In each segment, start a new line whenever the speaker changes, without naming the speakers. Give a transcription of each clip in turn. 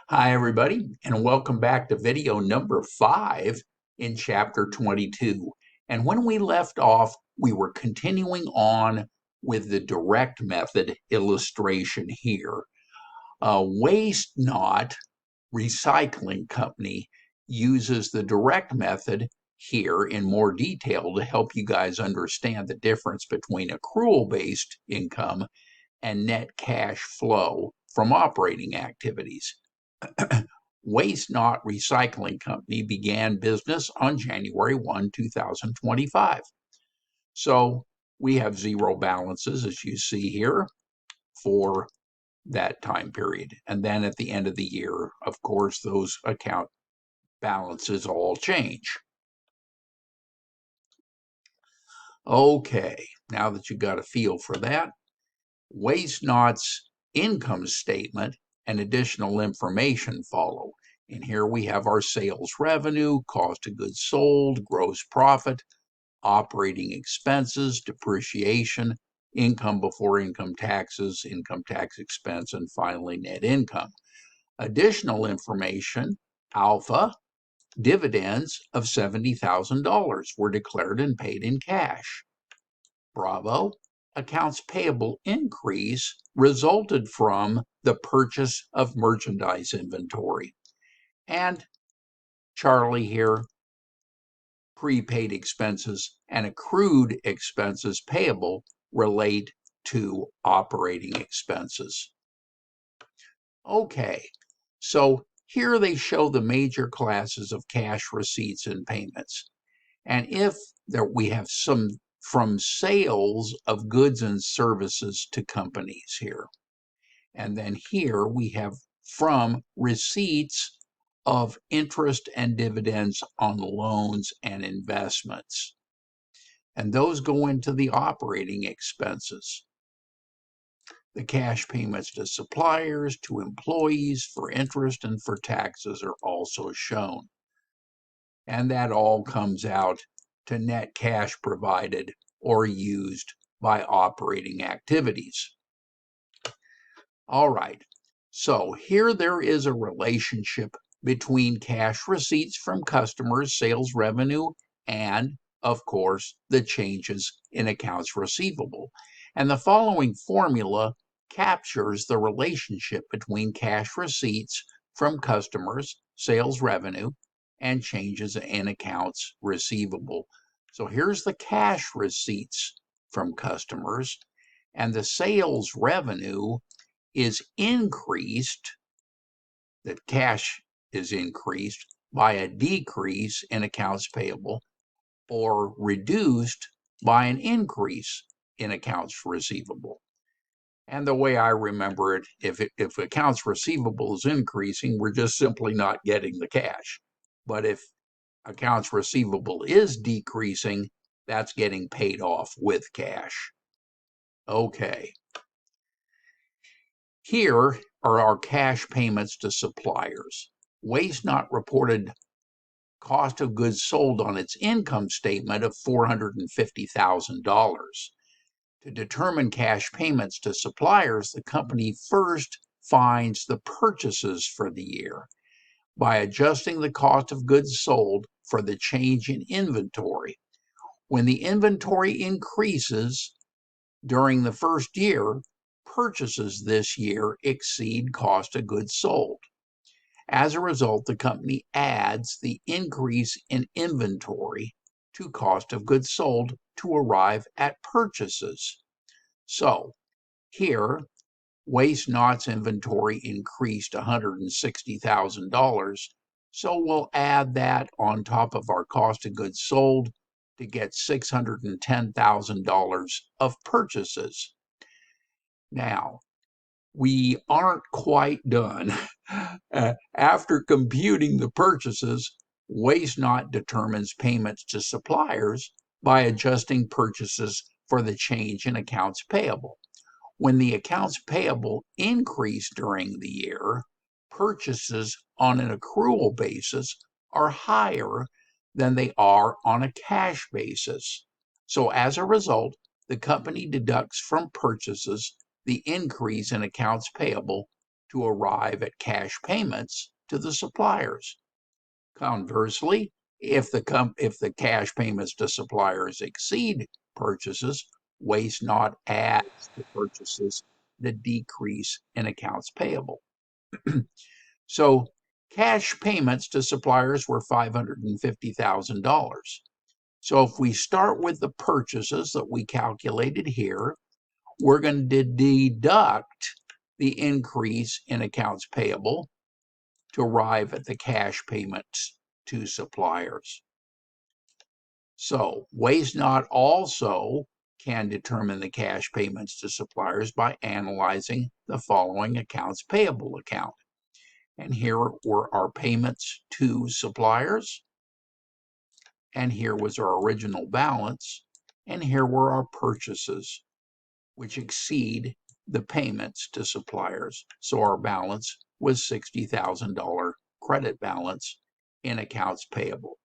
Hi, everybody, and welcome back to video number 5 in chapter 22. And when we left off, we were continuing on with the direct method illustration here. Waste Not Recycling Company uses the direct method here in more detail to help you guys understand the difference between accrual-based income and net cash flow from operating activities. Waste Not Recycling Company began business on January 1, 2025. So we have zero balances, as you see here, for that time period. And then at the end of the year, of course, those account balances all change. Okay, now that you got a feel for that, Waste Not's income statement and additional information follow. And here we have our sales revenue, cost of goods sold, gross profit, operating expenses, depreciation, income before income taxes, income tax expense, and finally net income. Additional information, alpha, dividends of $70,000 were declared and paid in cash. Bravo, accounts payable increase resulted from the purchase of merchandise inventory. And Charlie here, prepaid expenses and accrued expenses payable relate to operating expenses. Okay, so here they show the major classes of cash receipts and payments. And if there we have some from sales of goods and services to companies here. And then here we have from receipts of interest and dividends on loans and investments. And those go into the operating expenses. The cash payments to suppliers, to employees for interest and for taxes are also shown. And that all comes out to net cash provided or used by operating activities. All right, so here there is a relationship between cash receipts from customers, sales revenue, and, of course, the changes in accounts receivable. And the following formula captures the relationship between cash receipts from customers, sales revenue, and changes in accounts receivable. So here's the cash receipts from customers, and the sales revenue is increased, that cash is increased by a decrease in accounts payable or reduced by an increase in accounts receivable. And the way I remember it, if accounts receivable is increasing, we're just simply not getting the cash. But if accounts receivable is decreasing, that's getting paid off with cash. Okay. Here are our cash payments to suppliers. Waste Not reported cost of goods sold on its income statement of $450,000. To determine cash payments to suppliers, the company first finds the purchases for the year by adjusting the cost of goods sold for the change in inventory. When the inventory increases during the first year, purchases this year exceed cost of goods sold. As a result, the company adds the increase in inventory to cost of goods sold to arrive at purchases. So here, Waste Not's inventory increased $160,000. So we'll add that on top of our cost of goods sold to get $610,000 of purchases. Now, we aren't quite done. After computing the purchases, Waste Not determines payments to suppliers by adjusting purchases for the change in accounts payable. When the accounts payable increase during the year, purchases on an accrual basis are higher than they are on a cash basis. So as a result, the company deducts from purchases the increase in accounts payable to arrive at cash payments to the suppliers. Conversely, if the cash payments to suppliers exceed purchases, waste not adds to purchases the decrease in accounts payable. So cash payments to suppliers were $550,000. So if we start with the purchases that we calculated here, we're going to deduct the increase in accounts payable to arrive at the cash payments to suppliers. So waste not also can determine the cash payments to suppliers by analyzing the following accounts payable account. And here were our payments to suppliers. And here was our original balance. And here were our purchases, which exceed the payments to suppliers. So our balance was $60,000 credit balance in accounts payable.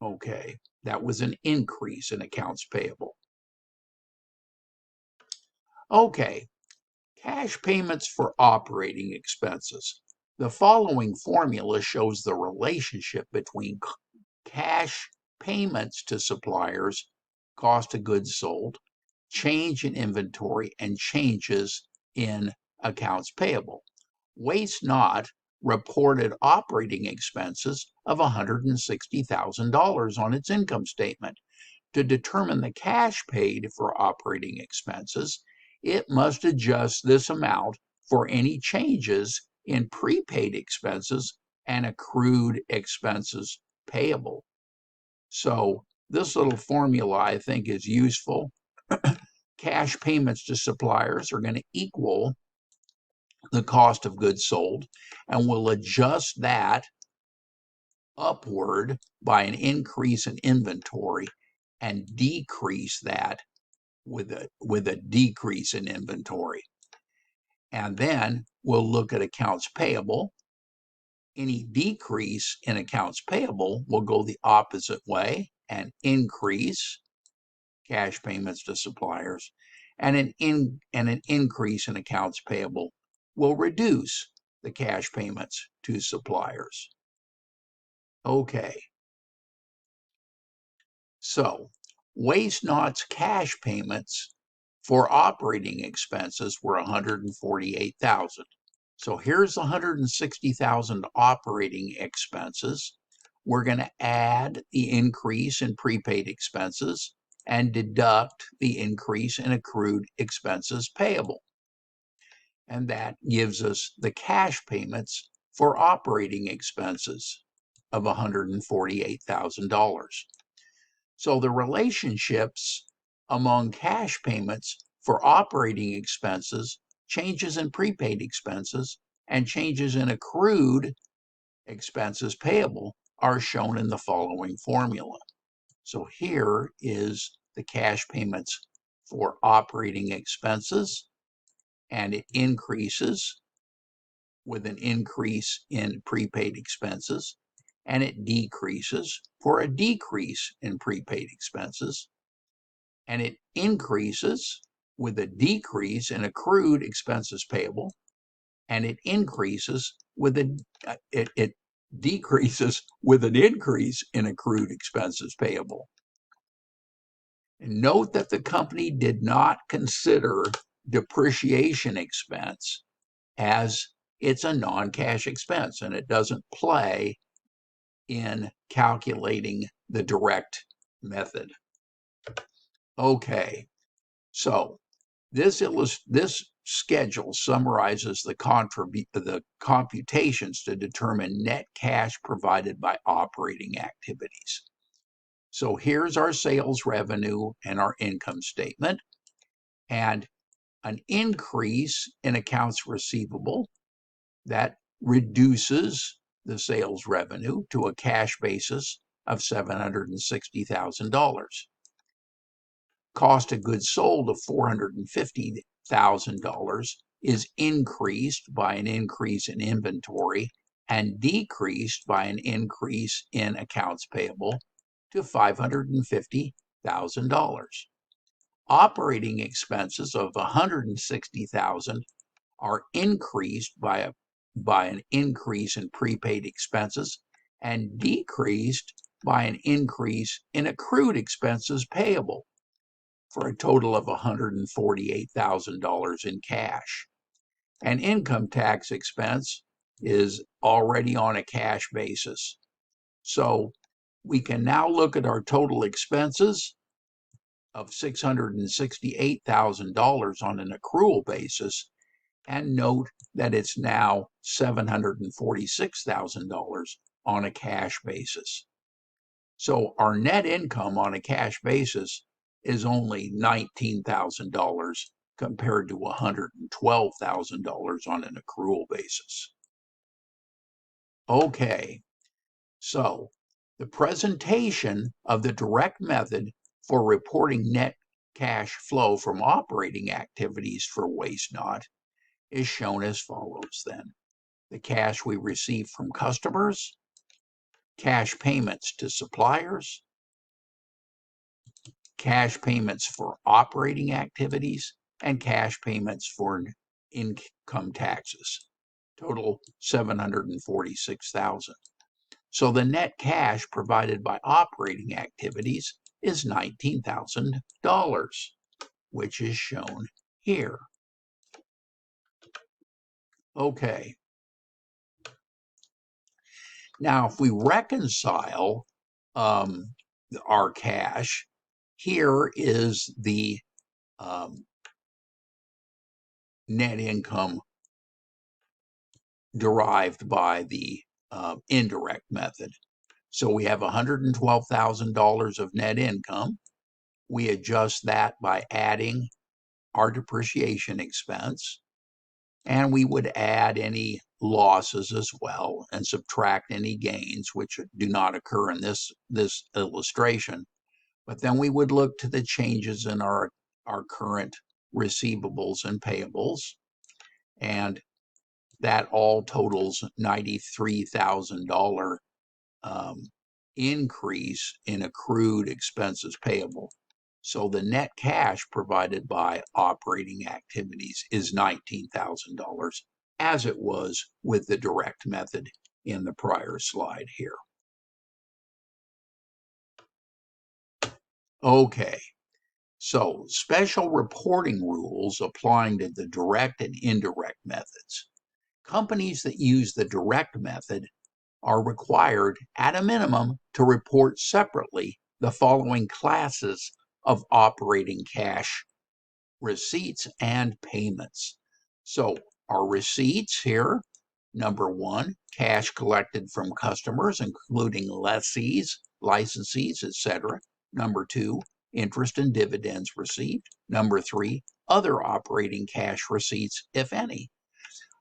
Okay, that was an increase in accounts payable. Okay, cash payments for operating expenses. The following formula shows the relationship between cash payments to suppliers, cost of goods sold, change in inventory, and changes in accounts payable. Waste not reported operating expenses of $160,000 on its income statement. To determine the cash paid for operating expenses, it must adjust this amount for any changes in prepaid expenses and accrued expenses payable. So this little formula, I think, is useful. Cash payments to suppliers are going to equal the cost of goods sold, and we'll adjust that upward by an increase in inventory and decrease that with a decrease in inventory. And then we'll look at accounts payable. Any decrease in accounts payable will go the opposite way and increase cash payments to suppliers, and an increase in accounts payable will reduce the cash payments to suppliers. Okay. So waste not's cash payments for operating expenses were $148,000. So here's $160,000 operating expenses. We're going to add the increase in prepaid expenses and deduct the increase in accrued expenses payable. And that gives us the cash payments for operating expenses of $148,000. So the relationships among cash payments for operating expenses, changes in prepaid expenses, and changes in accrued expenses payable are shown in the following formula. So here is the cash payments for operating expenses, and it increases with an increase in prepaid expenses, and it decreases for a decrease in prepaid expenses, and it increases with a decrease in accrued expenses payable, and it increases with it decreases with an increase in accrued expenses payable. And note that the company did not consider depreciation expense, as it's a non-cash expense and it doesn't play in calculating the direct method. Okay, so this schedule summarizes the computations to determine net cash provided by operating activities. So here's our sales revenue and our income statement, and an increase in accounts receivable that reduces the sales revenue to a cash basis of $760,000. Cost of goods sold of $450,000 is increased by an increase in inventory and decreased by an increase in accounts payable to $550,000. operating expenses of $160,000 are increased by an increase in prepaid expenses and decreased by an increase in accrued expenses payable, for a total of $148,000 in cash. And income tax expense is already on a cash basis. So we can now look at our total expenses of $668,000 on an accrual basis and note that it's now $746,000 on a cash basis. So our net income on a cash basis is only $19,000 compared to $112,000 on an accrual basis. Okay, so the presentation of the direct method for reporting net cash flow from operating activities for Waste Not is shown as follows then. The cash we receive from customers, cash payments to suppliers, cash payments for operating activities, and cash payments for income taxes. Total $746,000. So the net cash provided by operating activities is $19,000, which is shown here. Okay. Now, if we reconcile our cash, here is the net income derived by the indirect method. So we have $112,000 of net income. We adjust that by adding our depreciation expense, and we would add any losses as well and subtract any gains, which do not occur in this illustration. But then we would look to the changes in our current receivables and payables, and that all totals $93,000 increase in accrued expenses payable. So the net cash provided by operating activities is $19,000, as it was with the direct method in the prior slide here. Okay, so special reporting rules applying to the direct and indirect methods. Companies that use the direct method are required, at a minimum, to report separately the following classes of operating cash receipts and payments. So our receipts here, number one, cash collected from customers, including lessees, licensees, etc. Number two, interest and dividends received. Number three, other operating cash receipts, if any.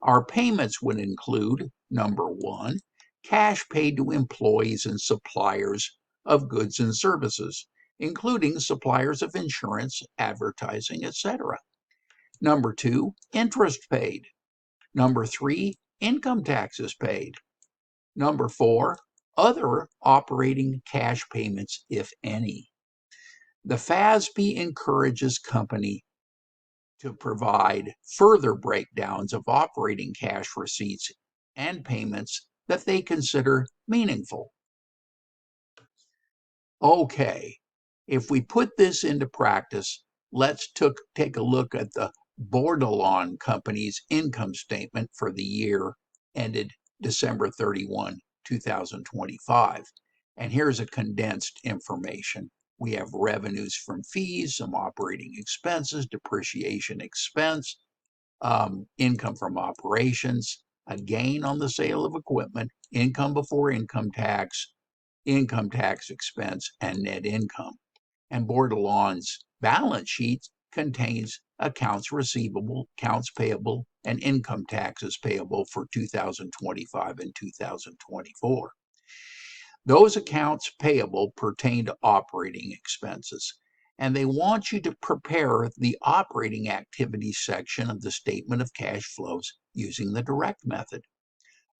Our payments would include, number one, cash paid to employees and suppliers of goods and services, including suppliers of insurance, advertising, etc. Number two, interest paid. Number three, income taxes paid. Number four, other operating cash payments, if any. The FASB encourages companies to provide further breakdowns of operating cash receipts and payments that they consider meaningful. Okay, if we put this into practice, let's take a look at the Bordelon Company's income statement for the year ended December 31, 2025. And here's a condensed information. We have revenues from fees, some operating expenses, depreciation expense, income from operations, a gain on the sale of equipment, income before income tax expense, and net income. And Bordelon's balance sheet contains accounts receivable, accounts payable, and income taxes payable for 2025 and 2024. Those accounts payable pertain to operating expenses, and they want you to prepare the operating activities section of the statement of cash flows using the direct method.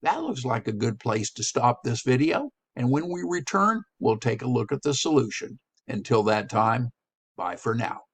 That looks like a good place to stop this video, and when we return, we'll take a look at the solution. Until that time, bye for now.